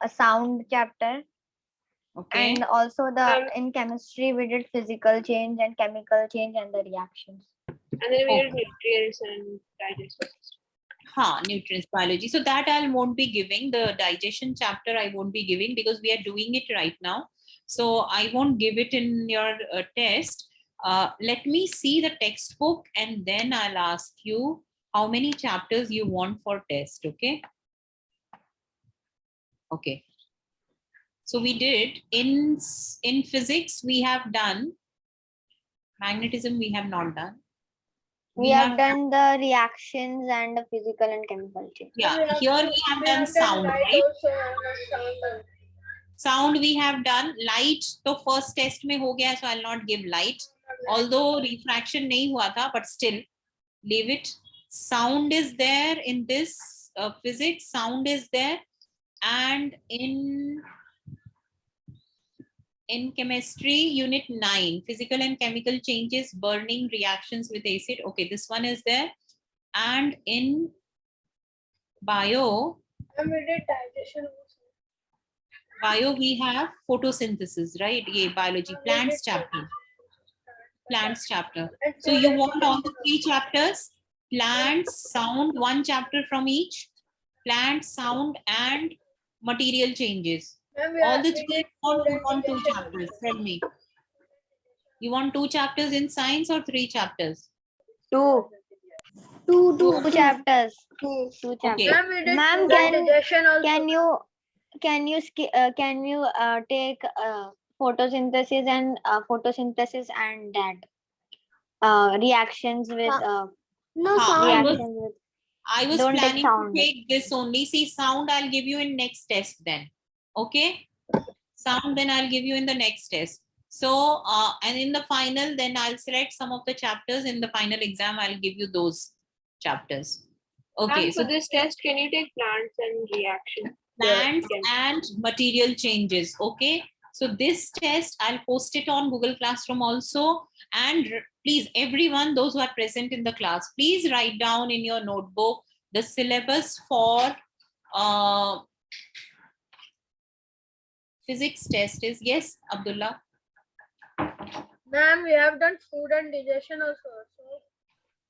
a sound chapter. Okay. And also in chemistry we did physical change and chemical change and the reactions. And then we did nutrients and digestive system. Nutrients, biology. So that I won't be giving. The digestion chapter I won't be giving because we are doing it right now. So I won't give it in your test. Let me see the textbook and then I'll ask you how many chapters you want for test. Okay. Okay. So we did in physics, we have done magnetism, we have not done. We have done the reactions and the physical and chemical change. Yeah, here we have done sound, right? Sound we have done. Light, so first test mein ho gaya, so I'll not give light. Although refraction nahi hua tha, but still leave it. Sound is there in this physics. Sound is there, and in chemistry, unit 9, physical and chemical changes, burning reactions with acid. Okay, this one is there. And in bio, we have photosynthesis, right? Yeah, biology, plants chapter. Plants chapter. So you want all the 3 chapters? Plants, sound, 1 chapter from each. Plants, sound, and material changes. All the 3 want 2 chapters. Tell me. You want 2 chapters in science or 3 chapters? Two chapters. Two chapters. Okay. Ma'am, can you take photosynthesis and that reactions with reactions with. I was Don't take planning to sound. take this only. See, sound I'll give you in next test then. Okay? Sound then I'll give you in the next test. So, and in the final, then I'll select some of the chapters. In the final exam, I'll give you those chapters. Okay. And So for this test, can you take plants and reaction? plants and material changes. Okay. So this test, I'll post it on Google Classroom also. And please, everyone, those who are present in the class, please write down in your notebook the syllabus for physics test is, yes, Abdullah? Ma'am, we have done food and digestion also. So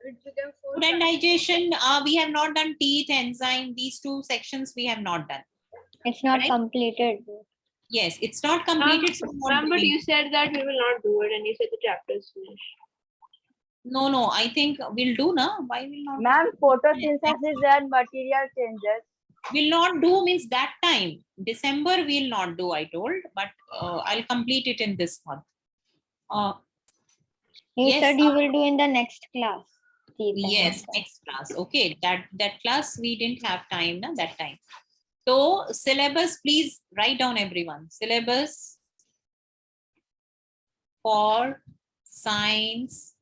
it became food and digestion, we have not done teeth, enzyme, these 2 sections we have not done. It's not Right? completed. Yes, it's not completed. So Ma'am, but you said that we will not do it and you said the chapter is finished. No, I think we'll do now. Why will not? Ma'am, photosynthesis and material changes. Will not do means that time. December we'll not do, I told, but I'll complete it in this month. You Yes, said you will do in the next class. Yes, next class. Okay, that class we didn't have time na, that time. So syllabus, please write down everyone. Syllabus for science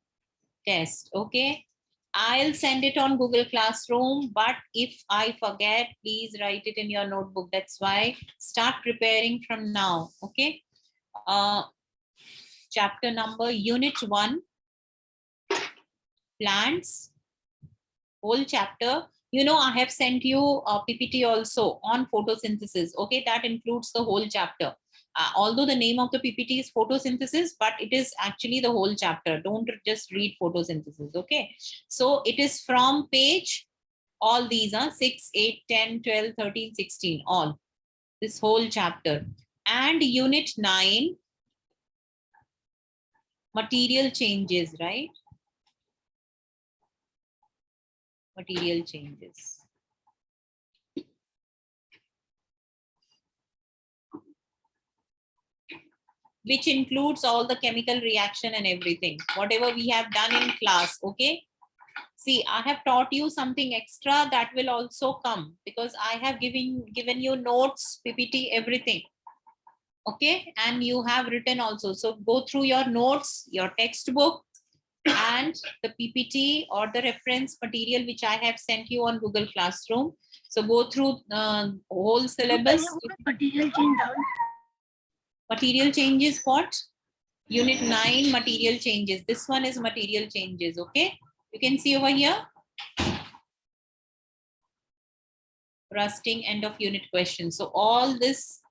test. Okay, I'll send it on Google Classroom, but if I forget, please write it in your notebook. That's why start preparing from now. Okay. Chapter number, unit 1, plants, whole chapter. You know, I have sent you a PPT also on photosynthesis. Okay, that includes the whole chapter. Although the name of the PPT is photosynthesis, but it is actually the whole chapter. Don't just read photosynthesis. Okay, so it is from page, all these are 6, 8, 10, 12, 13, 16, all this whole chapter. And unit 9, material changes, right? Material changes. Which includes all the chemical reaction and everything, whatever we have done in class. Okay. See, I have taught you something extra that will also come because I have given you notes, PPT, everything. Okay. And you have written also. So go through your notes, your textbook, and the PPT or the reference material which I have sent you on Google Classroom. So go through whole syllabus. Material changes what? Unit 9, material changes. This one is material changes. Okay. You can see over here. rusting end of unit question. So all this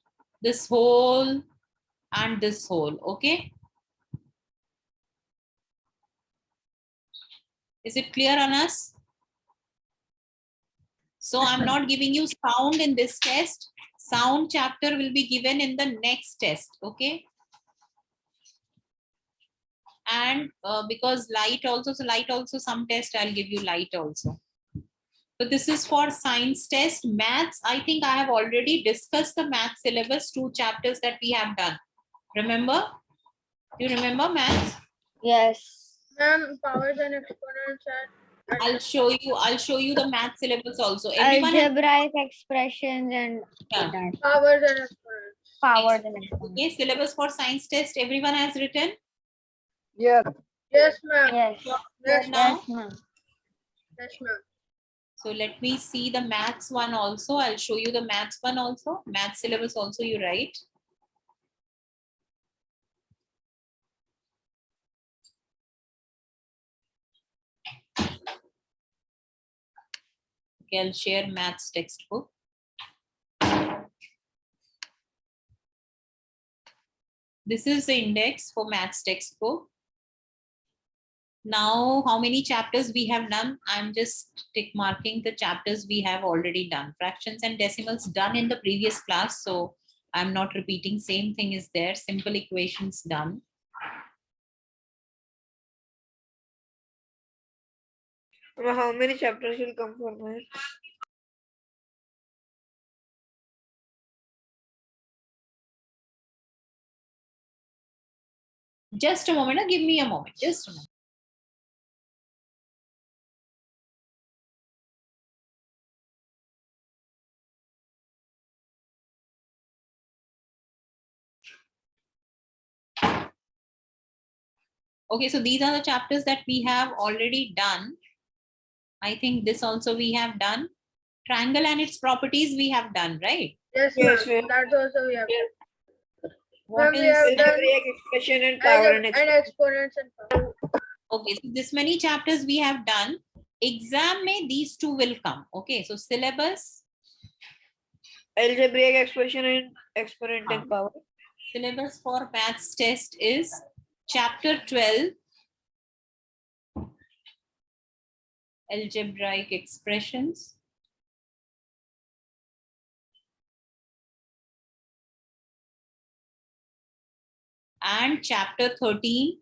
whole and this whole, okay? Is it clear on us? So I'm not giving you sound in this test. Sound chapter will be given in the next test, okay? And because light also, so light also some test, I'll give you light also. So this is for science test. Maths, I think I have already discussed the math syllabus, 2 chapters that we have done. Remember? Do you remember maths? Yes. Ma'am, powers and exponents and I'll show you the math syllabus also. Everyone has, Algebraic expressions and yeah. that. powers and exponents. Powers and exponents. Okay, syllabus for science test, everyone has written? Yes. Yes, ma'am. Yes. Yes, Now, Yes, ma'am. yes, ma'am. so let me see the maths one also. I'll show you the maths one also. Math syllabus also you write. Okay, I'll share maths textbook. This is the index for maths textbook. Now, how many chapters we have done? I'm just tick marking the chapters we have already done. Fractions and decimals done in the previous class. So I'm not repeating, same thing is there. Simple equations done. How many chapters will come for math? Just a moment, give me a moment, just a moment. Okay, so these are the chapters that we have already done. I think this also we have done. Triangle and its properties we have done, right? Yes, Yes, ma'am. ma'am. That's also we have. What Ma'am, we have is done Algebraic expression and power and and exponents and power. okay? So this many chapters we have done. Exam may these 2 will come. Okay, so syllabus. algebraic expression and exponent and power. Syllabus for maths test is chapter 12. Algebraic expressions. And chapter 13.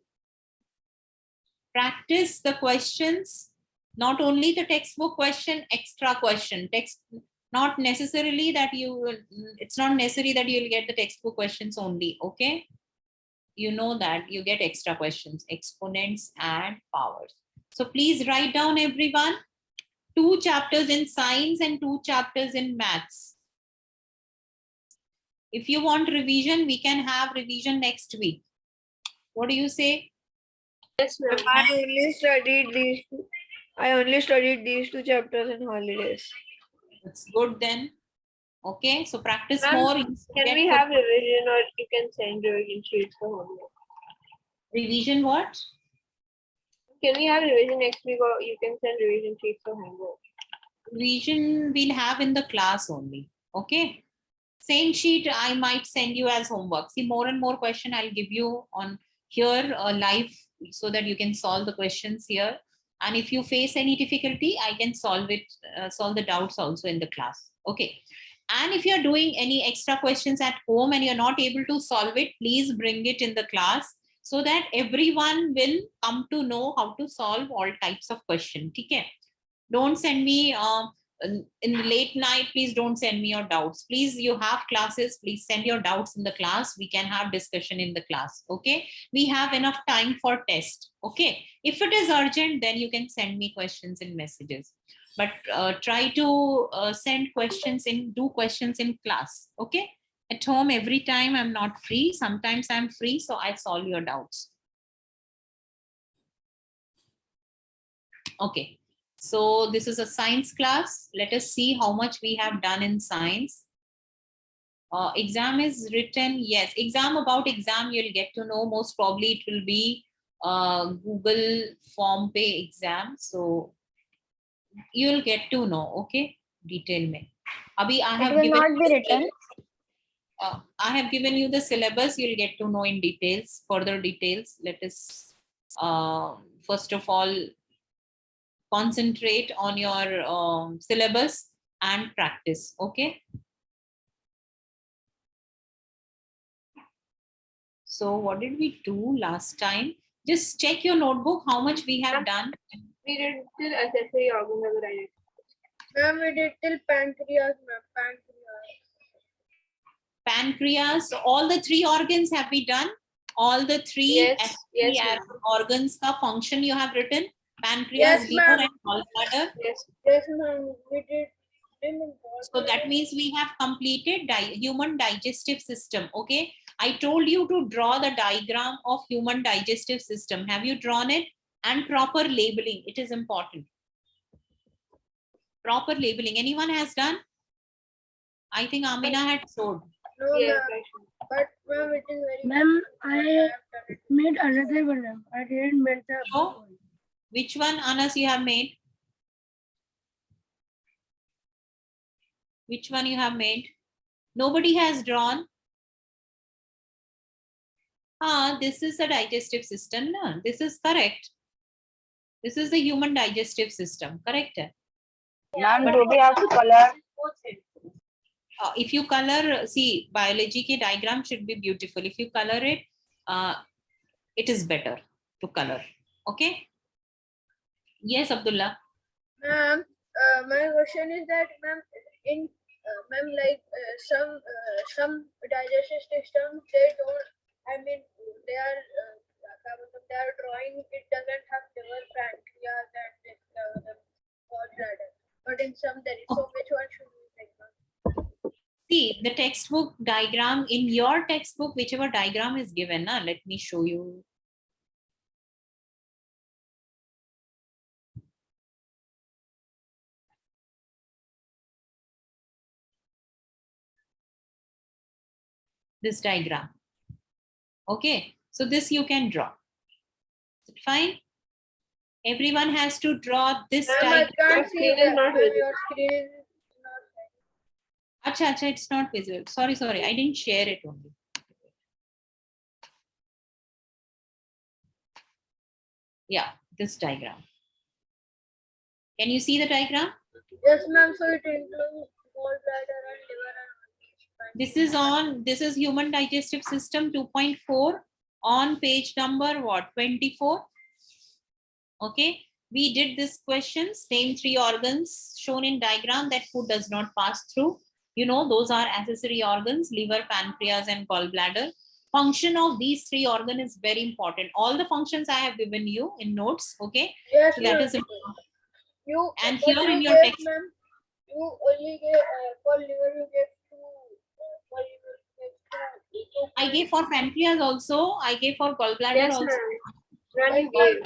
Practice the questions, not only the textbook question, extra question. Not necessarily that you will, it's not necessary that you'll get the textbook questions only, okay? You know that you get extra questions, exponents and powers. So please write down everyone, 2 chapters in science and 2 chapters in maths. If you want revision, we can have revision next week. What do you say? Yes, ma'am. I only studied these 2 chapters in holidays. It's good then. Okay, so practice Ma'am, more. Can we have revision, or you can send revision sheets for homework? Revision what? Can we have revision next week, or you can send revision sheets for homework? Revision we'll have in the class only. Okay. Same sheet I might send you as homework. See, more and more question I'll give you on here live so that you can solve the questions here. And if you face any difficulty, I can solve it, solve the doubts also in the class. Okay. And if you're doing any extra questions at home and you're not able to solve it, please bring it in the class so that everyone will come to know how to solve all types of questions. Okay. Don't send me in the late night. Please don't send me your doubts. Please, you have classes. Please send your doubts in the class. We can have discussion in the class. Okay. We have enough time for test. Okay. If it is urgent, then you can send me questions in messages. But try to send questions do questions in class. Okay. At home, every time I'm not free. Sometimes I'm free, so I solve your doubts. Okay. So this is a science class. Let us see how much we have done in science. Exam is written. Yes, exam about exam you'll get to know. Most probably it will be Google Form Pay exam. So you'll get to know. Okay, detail में. Abhi I It have will given not you be the written. I have given you the syllabus. You'll get to know in details, further details. Let us first of all concentrate on your syllabus and practice. Okay. So what did we do last time? Just check your notebook, how much we have done. We did till accessory organs of the digestive. Ma'am, we did till pancreas, ma'am. Pancreas. Pancreas, all the three organs have we done? All the three Yes, yes, accessory ma'am. organs ka function you have written? Pancreas, Yes, liver ma'am. and gallbladder. Yes. Yes, ma'am. We did. So that means we have completed human digestive system. Okay. I told you to draw the diagram of human digestive system. Have you drawn it? And proper labeling. It is important. Proper labeling. Anyone has done? I think Amina had showed. No, Yes, ma'am. I should. But ma'am, it is very. Ma'am, I made another one, ma'am. I didn't make the. So, which one, Anas, you have made? Which one you have made? Nobody has drawn. This is the digestive system. No? This is correct. This is the human digestive system. Correct? Ma'am, do we have to color? If you color, see, biology ki diagram should be beautiful. If you color it, it is better to color. Okay? Yes, Abdullah. Ma'am, my question is that, ma'am, in ma'am, like some digestive systems, they don't. I mean, they are drawing. It doesn't have liver, pancreas, and the gallbladder. But in some there is. So which one should we take, ma'am? See, the textbook diagram, in your textbook, whichever diagram is given, let me show you. This diagram. Okay, so this you can draw. Is it fine? Everyone has to draw this Ma'am, I diagram. can't see screen is that. not Ma'am, visible. your screen is not. Acha, it's not visible. Sorry. I didn't share it only. Yeah, this diagram. Can you see the diagram? Yes, ma'am. So it includes gallbladder and liver and. This is human digestive system 2.4 on page number what? 24. Okay. We did this question, name three organs shown in diagram that food does not pass through. You know, those are accessory organs, liver, pancreas, and gallbladder. Function of these three organs is very important. All the functions I have given you in notes. Okay. Yes, So that ma'am. is important. You And but here in you your gave, text, ma'am, you only gave for liver you gave two. For liver you gave two. I gave for pancreas also. I gave for gallbladder Yes, also. ma'am. None you But, gave.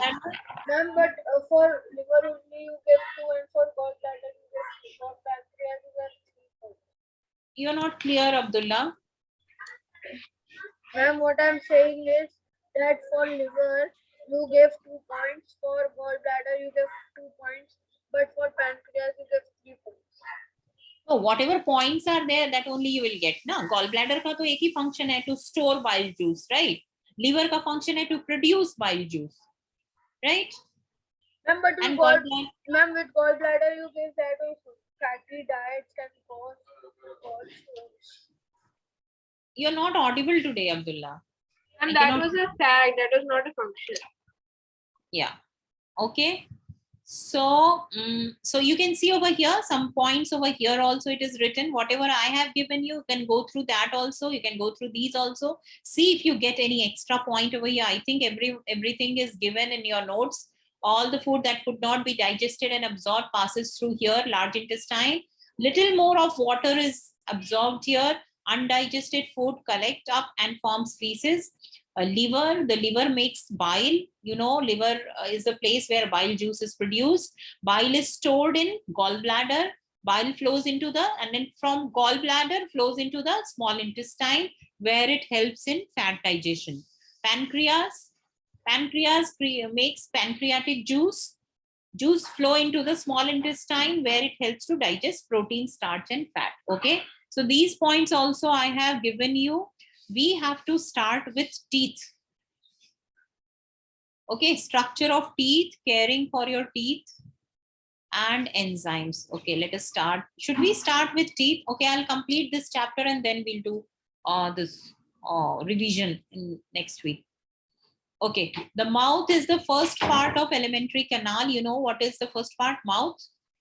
ma'am, but for liver only you gave two, and for gallbladder you gave three. For pancreas you gave three. You are not clear, Abdullah. Ma'am, what I'm saying is that for liver you gave 2 points. For gallbladder you gave 2 points. But for pancreas you gave 3 points. So whatever points are there, that only you will get. Na gallbladder का तो एक ही function है to store bile juice, right? Liver का function है to produce bile juice, right? Ma'am, but And ma'am, with gallbladder you gave that also. Fatty diets can cause stones. you're not audible today, Abdullah. And I that cannot- was a fact. That was not a function. Yeah. Okay. So, so you can see over here some points over here also it is written. Whatever I have given you, you can go through that also. You can go through these also. See if you get any extra point over here. I think everything is given in your notes. All the food that could not be digested and absorbed passes through here, large intestine. Little more of water is absorbed here. Undigested food collect up and forms feces. Liver, the liver makes bile. You know, liver is the place where bile juice is produced. Bile is stored in gallbladder. Bile flows into and then from gallbladder flows into the small intestine where it helps in fat digestion. Pancreas makes pancreatic juice. Juice flow into the small intestine where it helps to digest protein, starch, and fat. Okay. So these points also I have given you. We have to start with teeth. Okay, structure of teeth, caring for your teeth, and enzymes. Okay, let us start. Should we start with teeth? Okay, I'll complete this chapter and then we'll do this revision in next week. Okay, the mouth is the first part of alimentary canal. You know what is the first part? Mouth.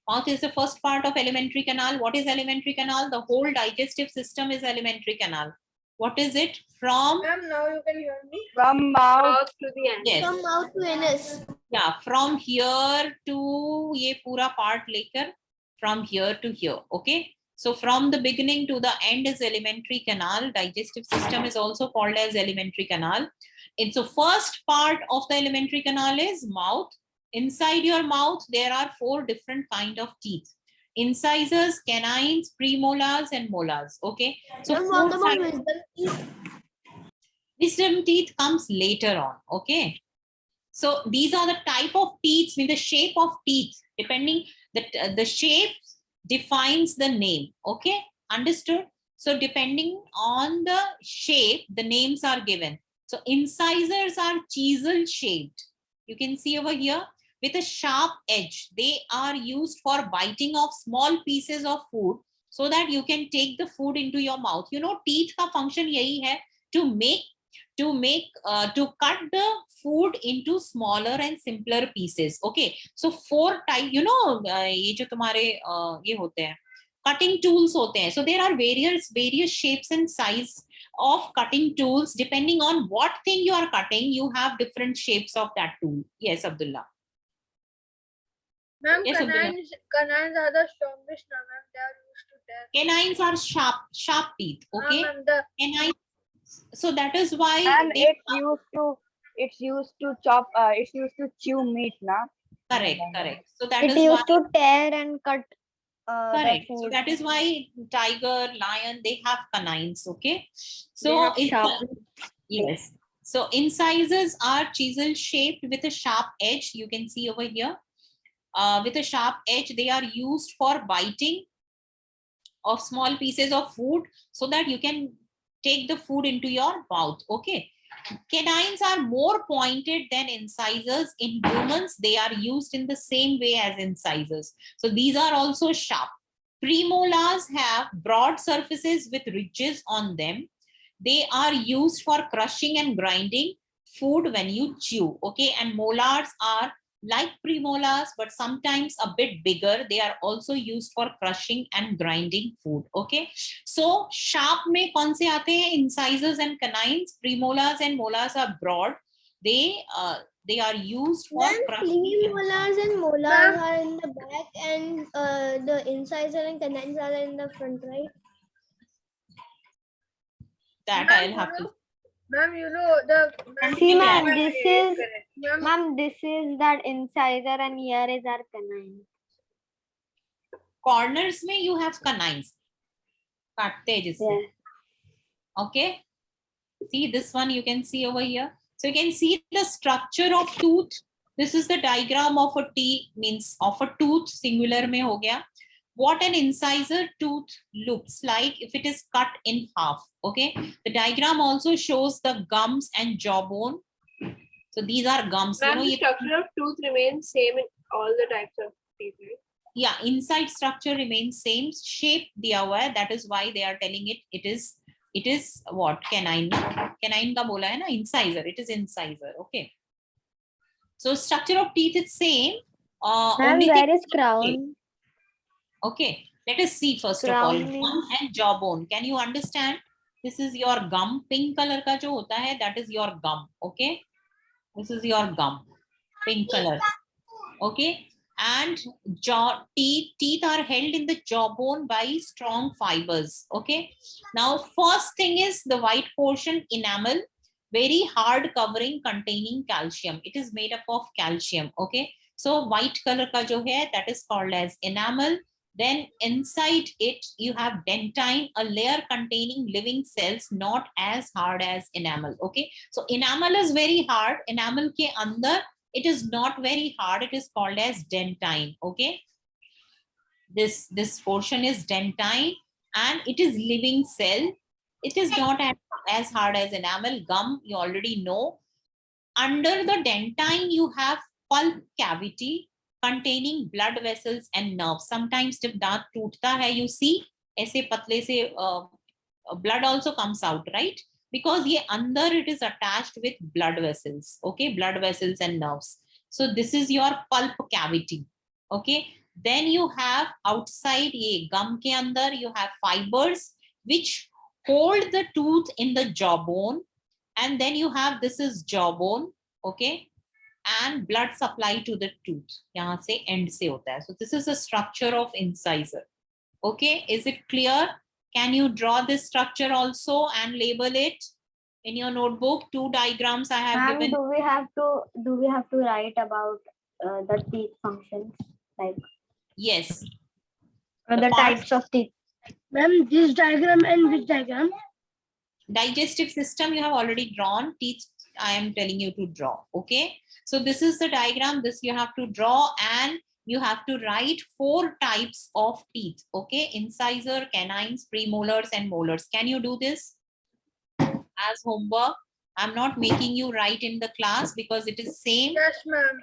Mouth is the first part of alimentary canal. What is alimentary canal? The whole digestive system is alimentary canal. What is it? From? Ma'am, now you can hear me. From mouth. Mouth to the end. Yes. From mouth to anus. Yeah, from here to ये पूरा part लेकर from here to here. Okay. So from the beginning to the end is alimentary canal. Digestive system is also called as alimentary canal. And so first part of the alimentary canal is mouth. Inside your mouth, there are 4 different kind of teeth. Incisors, canines, premolars, and molars. Okay. So What four about types- wisdom teeth? wisdom teeth comes later on. Okay. So these are the type of teeth, with the shape of teeth, depending the shape defines the name. Okay, understood? So depending on the shape, the names are given. So incisors are chisel shaped. You can see over here with a sharp edge. They are used for biting of small pieces of food so that you can take the food into your mouth. You know, teeth ka function yahi hai to cut the food into smaller and simpler pieces. Okay, so 4 type, you know, ये जो तुम्हारे ये होते हैं cutting tools होते हैं. So there are various shapes and size of cutting tools. Depending on what thing you are cutting, you have different shapes of that tool. Yes, Abdullah. Ma'am, Yes, Abdullah. canines are the strongest now, ma'am. They are used to tear. Canines are sharp teeth. Okay, Ma'am, the canines. So that is why And they it's used to chop. It's used to chew meat, na. correct. So that It is why. used to tear and cut the Correct. So food. that is why tiger, lion, they have canines. Okay. They So have sharp. yes. So incisors are chisel shaped with a sharp edge. You can see over here. With a sharp edge, they are used for biting of small pieces of food so that you can take the food into your mouth. Okay. Canines are more pointed than incisors. In humans, they are used in the same way as incisors. So these are also sharp. Premolars have broad surfaces with ridges on them. They are used for crushing and grinding food when you chew. Okay, and molars are like premolars, but sometimes a bit bigger. They are also used for crushing and grinding food. Okay, so sharp में कौन से आते हैं? Incisors and canines. Premolars and molars are broad. They are used for Then crushing. premolars and molars Ma'am. are in the back, and the incisor and canines are in the front, right? That Ma'am, I'll have to. Ma'am, you know the. See, ma'am, Ma'am, this yes, is correct. Ma'am, ma'am, this is that incisor, and here is our canine. Corners में you have canines. काटते हैं जिससे. Yeah. Okay. See this one you can see over here. So you can see the structure of tooth. This is the diagram of a T, means of a tooth, singular में हो गया. What an incisor tooth looks like if it is cut in half. Okay. The diagram also shows the gums and jawbone. So these are gums. You Ma'am, know, the ये- structure of tooth remains same in all the types of teeth, right? yeah, inside structure remains same, shape diya hua hai. That is why they are telling it is what? Canine. Canine ka bola hai na, incisor. It is incisor. Okay. So structure of teeth is same. Ma'am, Only where thing- is crown? Okay. Let us see first of all. Crown Gum and jawbone. Can you understand? This is your gum. Pink color ka jo hota hai, that is your gum. Okay. This is your gum. Pink color. Okay. And teeth are held in the jawbone by strong fibers. Okay. Now, first thing is the white portion, enamel, very hard covering containing calcium. It is made up of calcium. Okay. So white color ka jo hai, that is called as enamel. Then inside it, you have dentine, a layer containing living cells, not as hard as enamel. Okay. So enamel is very hard. Enamel ke andar It is not very hard. It is called as dentine. Okay. This portion is dentine and it is living cell. It is not as hard as enamel. Gum, you already know. Under the dentine, you have pulp cavity containing blood vessels and nerves. Sometimes जब दांत टूटता है, you see ऐसे पतले से blood also comes out, right? Because ये अंदर it is attached with blood vessels. Okay, blood vessels and nerves. So this is your pulp cavity. Okay. Then you have outside ये gum के अंदर you have fibers which hold the tooth in the jawbone, and then you have this is jawbone, okay, and blood supply to the tooth. यहाँ से end से होता है. So this is the structure of incisor. Okay, is it clear? Can you draw this structure also and label it in your notebook? 2 diagrams I have Ma'am, given. do we have to write about the teeth functions, like Yes. the The part- types of teeth? Ma'am, this diagram and which diagram? Digestive system you have already drawn. Teeth I am telling you to draw. Okay, so this is the diagram. This you have to draw, and you have to write 4 types of teeth. Okay, incisor, canines, premolars, and molars. Can you do this as homework? I'm not making you write in the class because it is same Yes, ma'am.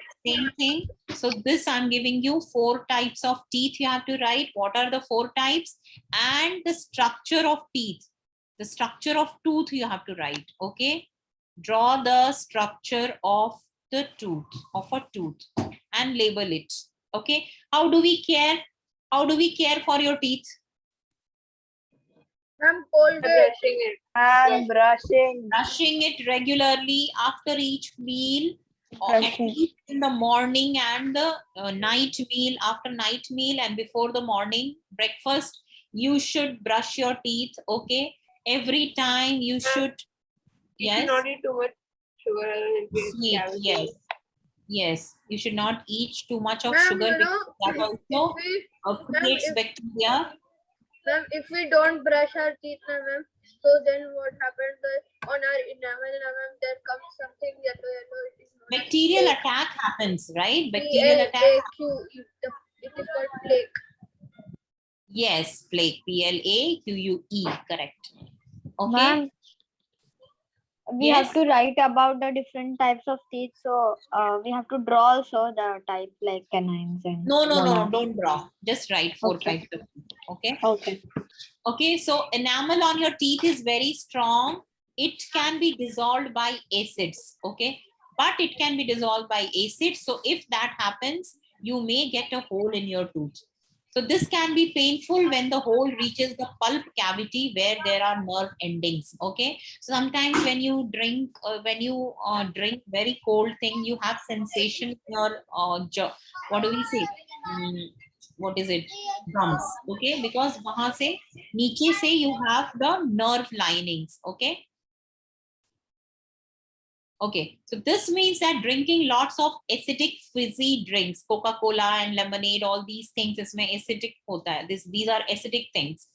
thing. So this I'm giving you 4 types of teeth you have to write. What are the 4 types? And the structure of teeth. The structure of tooth you have to write. Okay. Draw the structure of the tooth, of a tooth, and label it. Okay. How do we care? How do we care for your teeth? Ma'am, Colgate. Brushing it. And brushing. Brushing it regularly after each meal, or at Brushing. least in the morning and the night meal, after night meal and before the morning breakfast, you should brush your teeth. Okay. Every time you should. You should Yes. not eat too much sugar or it'll be Sweet. cavity. Yes. Yes. You should not eat too much of Ma'am, sugar you because know, that also if creates if- bacteria. ma'am, if we don't brush our teeth, ma'am, so then what happens is on our enamel, ma'am, there comes something yellow. It is known as Bacterial plaque. attack happens, right? Bacterial attack. P-L-A-Q-E. It is called plaque. Yes, plaque. Plaque. Correct. Okay. Ma'am, we have Yes. to write about the different types of teeth. So we have to draw also the type like canines and No, molars. don't draw. Just write 4 Okay. types of teeth. Okay. Okay. Okay. So enamel on your teeth is very strong. It can be dissolved by acids. Okay. But it can be dissolved by acids. So if that happens, you may get a hole in your tooth. So this can be painful when the hole reaches the pulp cavity where there are nerve endings. Okay. Sometimes when you drink, drink very cold thing, you have sensation in your jaw. What do we say? What is it? Gums. Okay. Because wahan se, niche se you have the nerve linings. Okay. Okay, so this means that drinking lots of acidic fizzy drinks, Coca-Cola and lemonade, all these things, isme acidic hota hai. These are acidic things.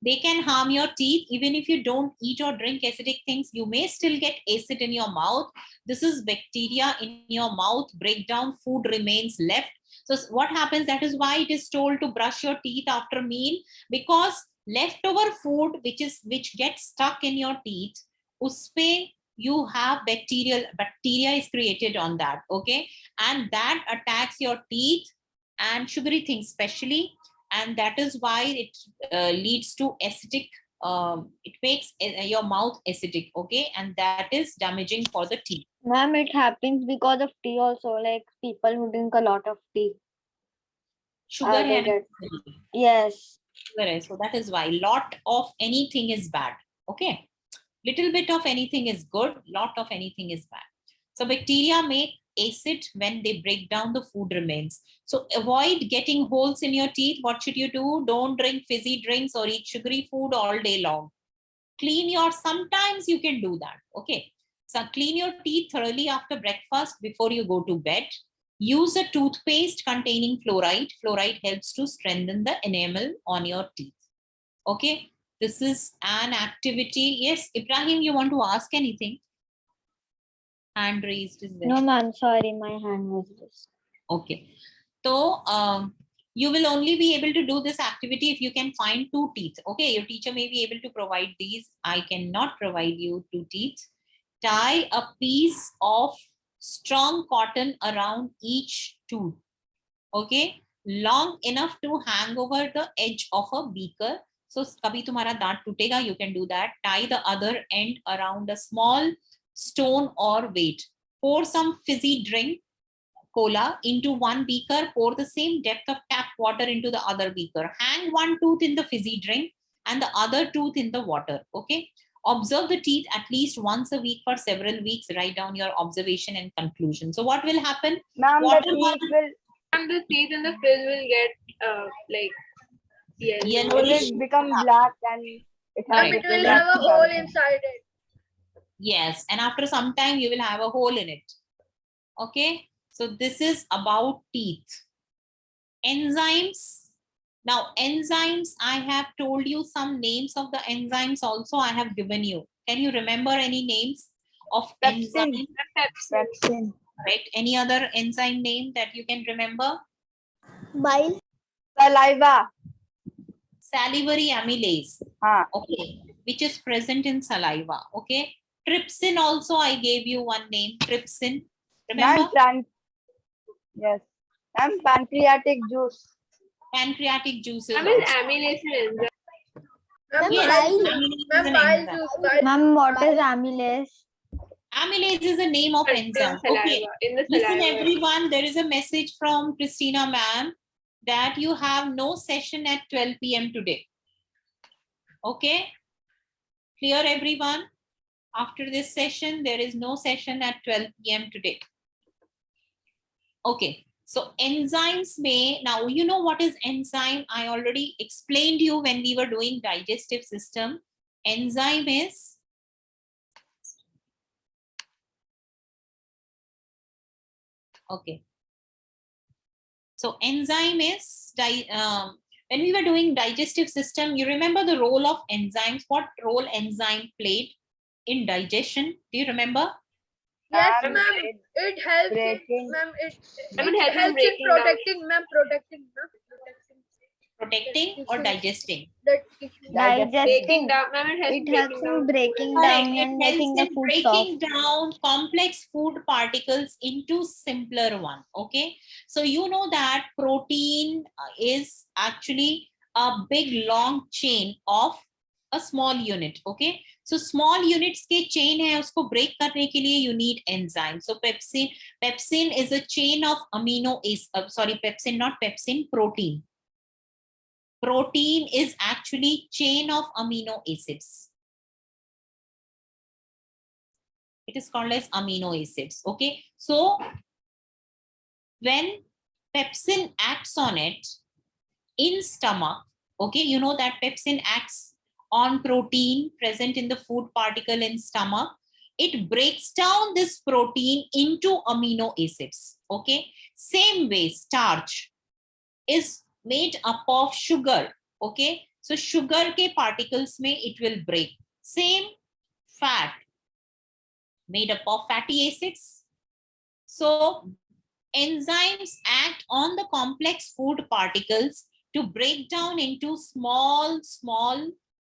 They can harm your teeth. Even if you don't eat or drink acidic things, you may still get acid in your mouth. This is bacteria in your mouth, breakdown, food remains left. So what happens? That is why it is told to brush your teeth after meal, because leftover food which gets stuck in your teeth, uspe you have bacteria is created on that. Okay, and that attacks your teeth and sugary things especially, and that is why it leads to acidic, it makes your mouth acidic. Okay, and that is damaging for the teeth. Ma'am, it happens because of tea also, like people who drink a lot of tea. Sugar they and get- Yes. sugar hai. So that is why lot of anything is bad. Okay, little bit of anything is good, lot of anything is bad. So bacteria make acid when they break down the food remains. So avoid getting holes in your teeth. What should you do? Don't drink fizzy drinks or eat sugary food all day long. Clean your, sometimes you can do that. Okay, so clean your teeth thoroughly after breakfast before you go to bed. Use a toothpaste containing fluoride. Fluoride helps to strengthen the enamel on your teeth. Okay, this is an activity. Yes, Ibrahim, you want to ask anything? hand raised is there? No, ma'am. Sorry, my hand was just. Okay. So you will only be able to do this activity if you can find 2 teeth. Okay, your teacher may be able to provide these. I cannot provide you 2 teeth. Tie a piece of strong cotton around each tooth. Okay, long enough to hang over the edge of a beaker. So kabhi tumhara daant टूटेगा, you can do that. Tie the other end around a small stone or weight. Pour some fizzy drink, cola, into one beaker. Pour the same depth of tap water into the other beaker. Hang one tooth in the fizzy drink and the other tooth in the water. Okay. Observe the teeth at least once a week for several weeks. Write down your observation and conclusion. So what will happen? Ma'am, the Water teeth will And the teeth in the fizz will get like yellow. will become black and it has Correct. It will black have a color. hole inside it. Yes, and after some time you will have a hole in it. Okay, so this is about teeth. Enzymes. Now enzymes, I have told you some names of the enzymes also I have given you. Can you remember any names of Pepsin. enzymes? Pepsin. Right? Any other enzyme name that you can remember? Bile. Saliva. Salivary amylase. Okay, which is present in saliva. Okay, trypsin also I gave you one name, trypsin. Remember? Yes. And pancreatic juice. Pancreatic juices. I mean, also. amylase and enzyme. Ma'am, Yes, bile- amylase is ma'am, an bile enzyme. juice, bile Ma'am, what is amylase? Amylase is a name of In enzyme. saliva. Okay, In the listen saliva. everyone, there is a message from Christina ma'am that you have no session at 12 p.m. today. Okay, clear everyone? After this session, there is no session at 12 p.m. today. Okay, so enzymes may, now you know what is enzyme. I already explained you when we were doing digestive system. Enzyme is okay. So enzyme is when we were doing digestive system, you remember the role of enzymes, what role enzyme played in digestion? Do you remember? Yes, And ma'am. It helps in, breaking. ma'am. I mean, It helps in helps in breaking down. protecting, ma'am. Protecting, ma'am. Protecting or digesting? The tissue. Breaking Digesting. down. I mean, It helps in breaking Correct. down It and making helps the in food breaking soft. down complex food particles into simpler one. Okay, so you know that protein is actually a big long chain of a small unit. Okay, so small units के chain है, उसको break करने के लिए you need enzyme. So pepsin is a chain of amino acid. Sorry, pepsin, not pepsin, protein. Protein is actually chain of amino acids. It is called as amino acids. Okay, so when pepsin acts on it in stomach, okay, you know that pepsin acts on protein present in the food particle in stomach. It breaks down this protein into amino acids. Okay, same way starch is made up of sugar. Okay, so sugar ke particles mein it will break. Same fat made up of fatty acids. So enzymes act on the complex food particles to break down into small,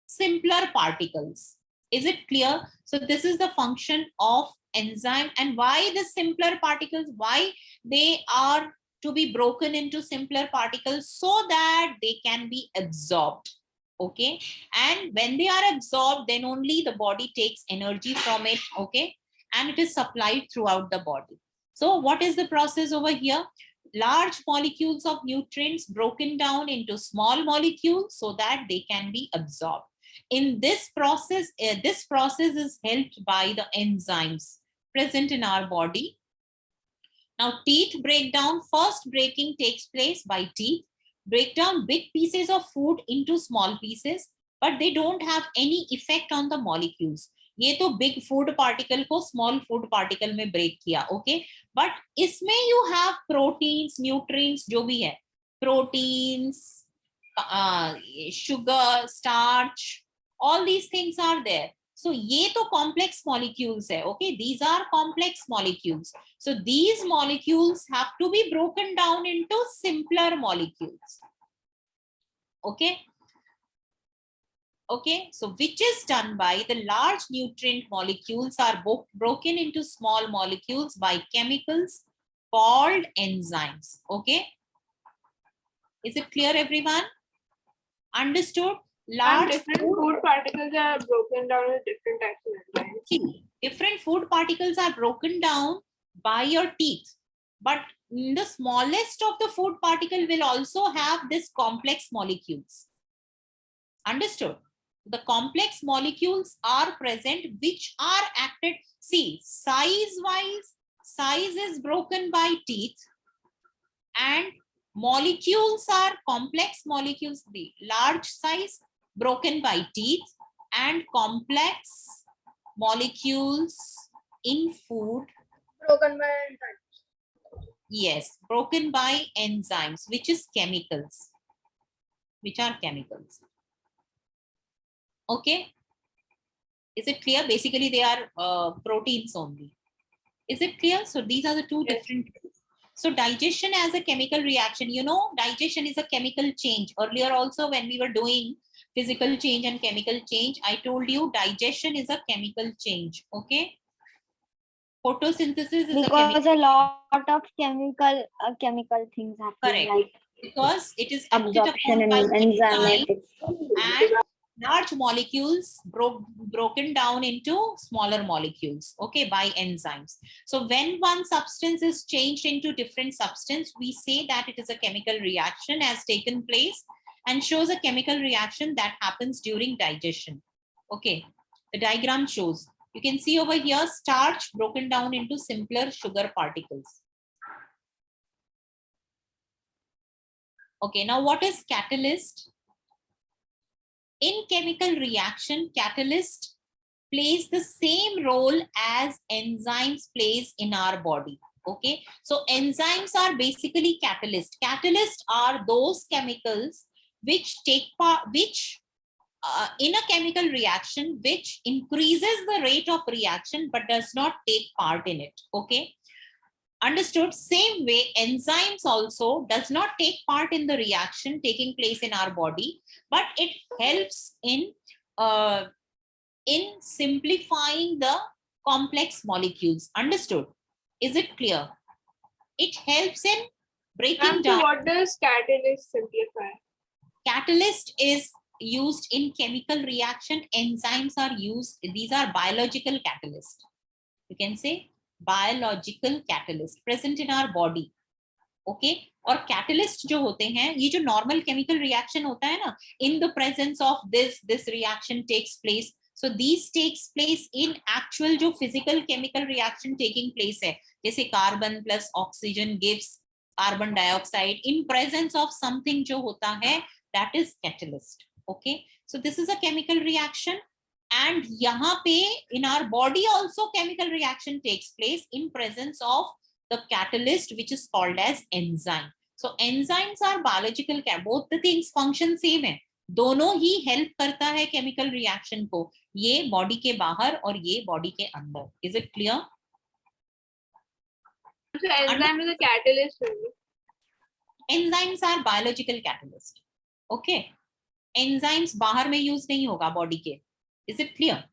simpler particles. Is it clear? So this is the function of enzyme, and why the simpler particles, why they are to be broken into simpler particles, so that they can be absorbed. Okay, and when they are absorbed, then only the body takes energy from it. Okay, and it is supplied throughout the body. So what is the process over here? Large molecules of nutrients broken down into small molecules so that they can be absorbed. In this process is helped by the enzymes present in our body. Now teeth breakdown, first breaking takes place by teeth. Break down big pieces of food into small pieces, but they don't have any effect on the molecules. ये तो big food particle को small food particle में break किया, okay? But इसमें you have proteins, nutrients, जो भी है, proteins, sugar, starch, all these things are there. So ये तो complex molecules है, okay? These are complex molecules. So these molecules have to be broken down into simpler molecules. Okay? Okay, so which is done by the large nutrient molecules are broken into small molecules by chemicals called enzymes. Okay? Is it clear, everyone? Understood? And Large different food particles are broken down with different types of enzymes. See, different food particles are broken down by your teeth, but the smallest of the food particle will also have this complex molecules. Understood? The complex molecules are present which are acted. See, size wise, size is broken by teeth, and molecules are complex molecules, the large size broken by teeth, and complex molecules in food, Broken by enzymes. yes, broken by enzymes, which is chemicals, which are chemicals. Okay, is it clear? Basically they are proteins only. Is it clear? So these are the two Yes. different. So digestion as a chemical reaction, you know, digestion is a chemical change. Earlier also when we were doing physical change and chemical change, I told you digestion is a chemical change. Okay. Photosynthesis is a chemical Because a lot of chemical things happen, Correct. like because it is acted absorption upon by and enzymes enzymatics. and large molecules broken down into smaller molecules, okay, by enzymes. So when one substance is changed into different substance, we say that it is a chemical reaction has taken place and shows a chemical reaction that happens during digestion. Okay, the diagram shows. You can see over here starch broken down into simpler sugar particles. Okay, now what is catalyst? In chemical reaction, catalyst plays the same role as enzymes plays in our body. Okay, so enzymes are basically catalyst. Catalysts are those chemicals which take part, which in a chemical reaction, which increases the rate of reaction but does not take part in it. Okay, understood? Same way, enzymes also does not take part in the reaction taking place in our body, but it helps in simplifying the complex molecules. Understood? Is it clear? It helps in breaking Ma'am, so down. what does catalyst simplify? Catalyst is used in chemical reaction. Enzymes are used. These are biological catalyst. You can say biological catalyst present in our body. Okay, और catalyst जो होते हैं, ये जो normal chemical reaction होता है ना, in the presence of this reaction takes place. So these takes place in actual जो physical chemical reaction taking place है, जैसे carbon plus oxygen gives carbon dioxide in presence of something जो होता है, that is catalyst. Okay, so this is a chemical reaction, and यहाँ पे in our body also chemical reaction takes place in presence of the catalyst, which is called as enzyme. So enzymes are biological, both the things function same है, दोनों ही help करता है chemical reaction को, ये body के बाहर और ये body के अंदर. Is it clear? So enzyme is a catalyst only. Enzymes are biological catalyst. Okay, enzymes बाहर में use नहीं होगा body के. Is it clear?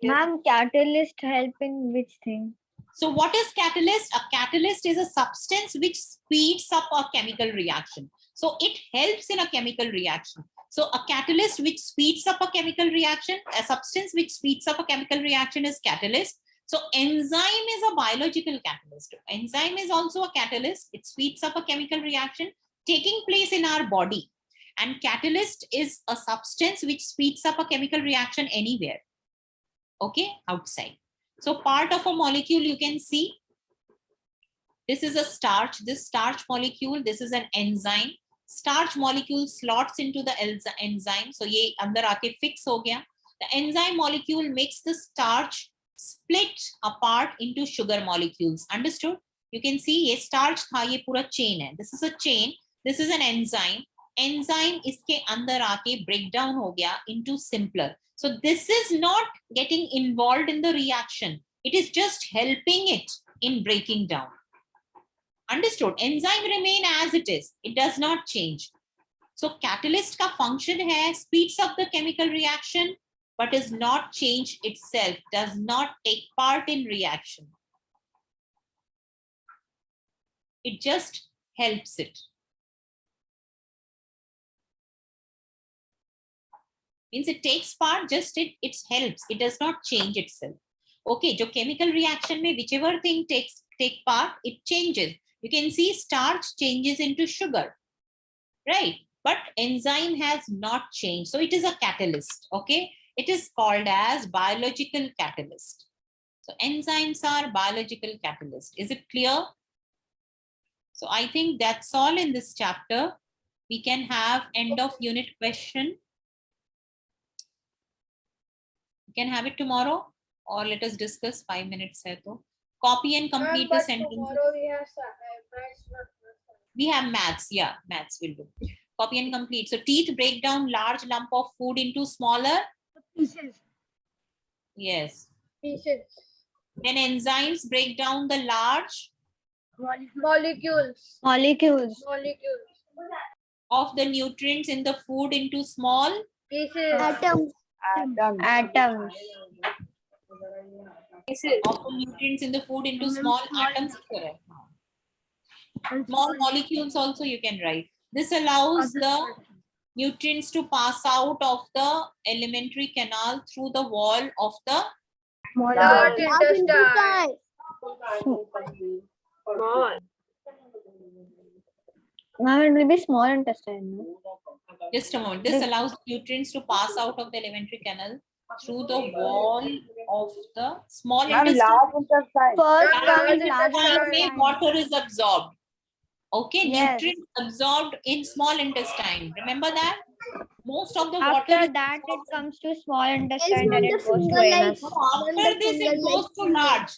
Ma'am, catalyst help in which thing? So what is catalyst? A catalyst is a substance which speeds up a chemical reaction. So it helps in a chemical reaction. So a catalyst which speeds up a chemical reaction, a substance which speeds up a chemical reaction is catalyst. So enzyme is a biological catalyst. Enzyme is also a catalyst. It speeds up a chemical reaction taking place in our body. And catalyst is a substance which speeds up a chemical reaction anywhere. Okay, outside. So part of a molecule you can see, this is a starch, this starch molecule, this is an enzyme. Starch molecule slots into the enzyme. So ये अंदर आके fix हो गया. The enzyme molecule makes the starch split apart into sugar molecules. Understood? You can see ये starch था, ये पूरा chain है. This is a chain. This is an enzyme. Enzyme इसके अंदर आके ब्रेक डाउन हो गया into simpler. So this is not getting involved in the reaction. It is just helping it in breaking down. Understood? Enzyme remain as it is. It does not change. So catalyst का function है speeds up the chemical reaction, but is not change itself, does not take part in reaction. It just helps it. Means it takes part, just it helps. It does not change itself. Okay, जो chemical reaction में whichever thing take part, it changes. You can see starch changes into sugar, right? But enzyme has not changed. So it is a catalyst, okay? It is called as biological catalyst. So enzymes are biological catalyst. Is it clear? So I think that's all in this chapter. We can have end of unit question. You can have it tomorrow, or let us discuss 5 minutes. Hai to. Copy and complete the But sentence. tomorrow we have maths, not maths. We have maths. Yeah, maths will do. Copy and complete. So teeth break down large lump of food into smaller. Pieces. Yes. Pieces. Then enzymes break down the large Molecules. Molecules. Molecules. of the nutrients in the food into small. Pieces. Atoms. Atoms. Pieces. Of the nutrients in the food into small atoms. Correct. Small molecules also you can write. This allows the nutrients to pass out of the alimentary canal through the wall of the Large intestine. Small. Now it will be small intestine. No? just a moment. This allows nutrients to pass out of the alimentary canal through the wall of the small intestine. large intestine. First Large comes intestine. large intestine में intestine. water is absorbed. Okay, Yes. nutrients absorbed in small intestine. Remember that? Most of the water After is that, it absorbed. comes to small intestine, then it goes to anus. No, after this it goes to large.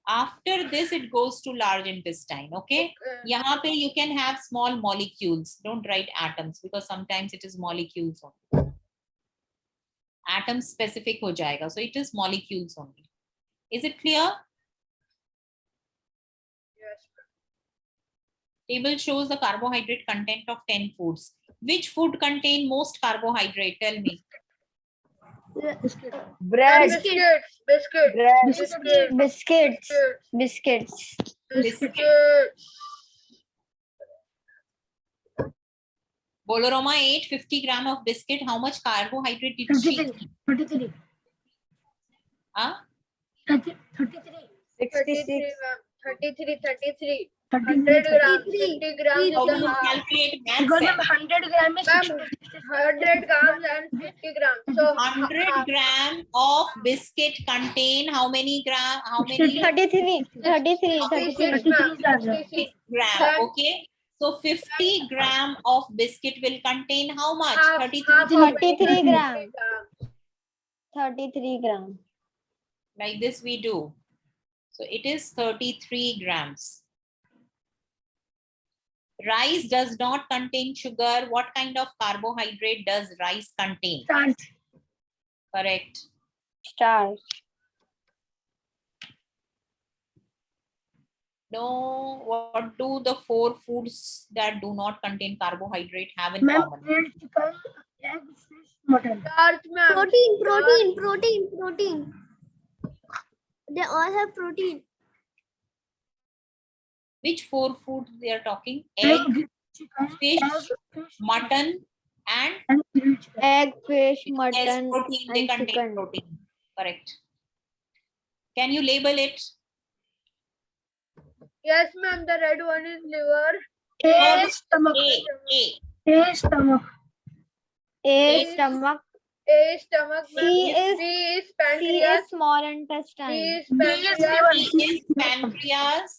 After this it goes to large intestine. Okay. यहाँ पे you can have small molecules. Don't write atoms because sometimes it is molecules only. Atom specific हो जाएगा. So it is molecules only. Is it clear? Yes. Table shows the carbohydrate content of 10 foods. Which food contain most carbohydrate? Tell me. Bread. Biscuits. Biscuits. Bread. Biscuits. Biscuits. Biscuits. Biscuits. Boloroma ate 50 gram of biscuit. How much carbohydrate did she eat? 33. Huh? 33. 66. 33. 100 grams. 50 grams. How is will you the half. calculate maths? Then? 100 grams is 100 grams and 50 grams. So 100 gram of biscuit contain how many gram? How many 33. 33. 66, 33. ma'am. 66. gram? Okay. So 50 gram of biscuit will contain how much? Half- 33 half of 33 it. gram. 33 gram. Like this we do. So it is 33 grams. Rice does not contain sugar. What kind of carbohydrate does rice contain? Correct. Stars. No, what do the 4 foods that do not contain carbohydrate have in common? Starch, ma'am. Protein. They all have protein. Which 4 foods they are talking? Egg, fish, mutton, and Egg, fish, yes, mutton, protein. They and contain chicken. protein. Correct. Can you label it? Yes, ma'am. The red one is liver. A, stomach. A. Stomach. A stomach. A stomach, ma'am. C is- B is C pancreas. is small D intestine. is pancreas. B is pancreas.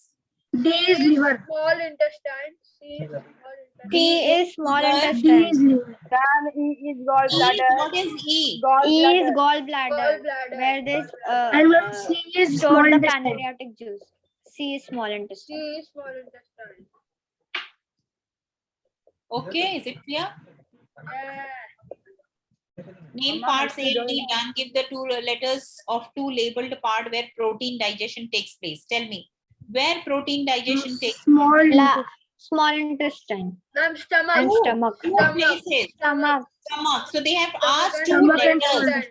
D is small intestine. C is small intestine. C is small Sugar. intestine. Then E is E, gallbladder. what is E? E is Gallbladder. gallbladder, Gallbladder. where this is store the pancreatic juice. C is small C intestine. is small intestine. Okay, is it clear? Name Mama, parts A actually and D done. Give the two letters of two labeled part where protein digestion takes place. Tell me, where protein digestion takes place? Small intestine Ma'am, stomach. and stomach. Two Stomach. places. Stomach. Stomach. So they have Stomach asked and two small letters. intestine.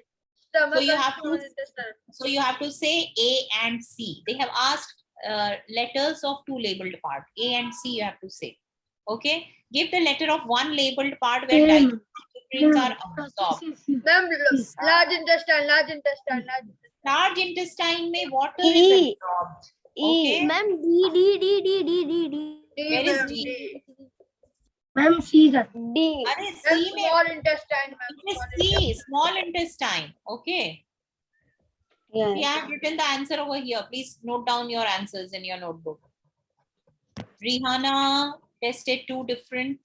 Stomach So you and have small to- intestine. So you have to say A and C. They have asked letters of two labeled part. A and C you have to say. Okay. Give the letter of one labeled part where digestive nutrients are absorbed. Ma'am, large intestine, large intestine, large intestine. Large intestine में water E. is absorbed. Okay. Ma'am, D. Where is ma'am, D? Ma'am, D. अरे And C में small intestine, ma'am. it is small C, intestine. small intestine. Okay. Yeah. See, I have written the answer over here. Please note down your answers in your notebook. Rihanna tested two different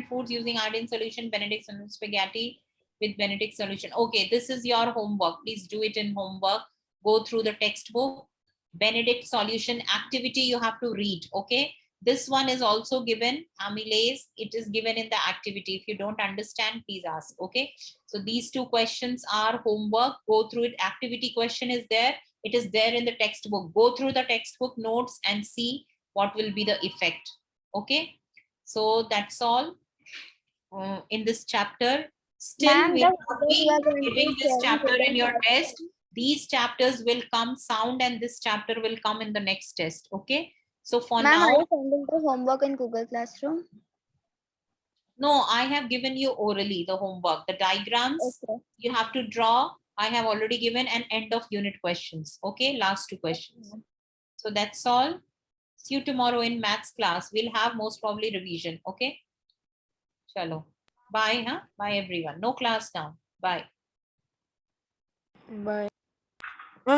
foods using iodine solution, Benedict and spaghetti with Benedict solution. Okay, this is your homework. Please do it in homework. Go through the textbook. Benedict solution activity you have to read. Okay. This one is also given, amylase. It is given in the activity. If you don't understand, please ask. Okay. So these two questions are homework. Go through it. Activity question is there. It is there in the textbook. Go through the textbook notes and see what will be the effect. Okay. So that's all in this chapter. Still, Ma'am, we the will not you are going be to giving this share chapter in your today. test. These chapters will come sound and this chapter will come in the next test. Okay. So for Ma'am, are now, you sending the homework in Google Classroom? no, I have given you orally the homework, the diagrams Okay. you have to draw. I have already given an end of unit questions. Okay. Last two questions. So that's all. See you tomorrow in maths class. We'll have most probably revision. Okay. Chalo. Bye. Huh? Bye everyone. No class now. Bye. Bye.